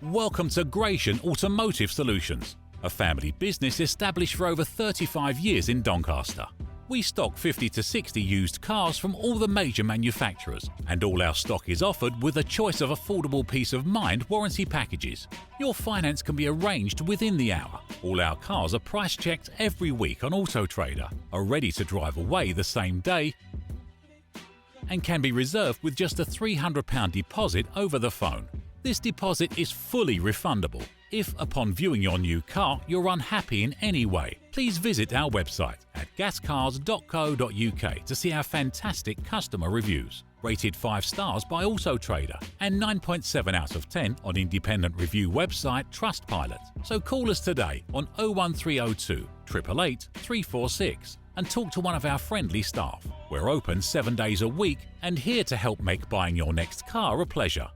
Welcome to Gratian Automotive Solutions, a family business established for over 35 years in Doncaster. We stock 50 to 60 used cars from all the major manufacturers, and all our stock is offered with a choice of affordable peace of mind warranty packages. Your finance can be arranged within the hour. All our cars are price checked every week on Auto Trader, are ready to drive away the same day, and can be reserved with just a £300 deposit over the phone. This deposit is fully refundable. If, upon viewing your new car, you're unhappy in any way, please visit our website at gascars.co.uk to see our fantastic customer reviews. Rated 5 stars by Auto Trader and 9.7 out of 10 on independent review website Trustpilot. So call us today on 01302 888 346 and talk to one of our friendly staff. We're open 7 days a week and here to help make buying your next car a pleasure.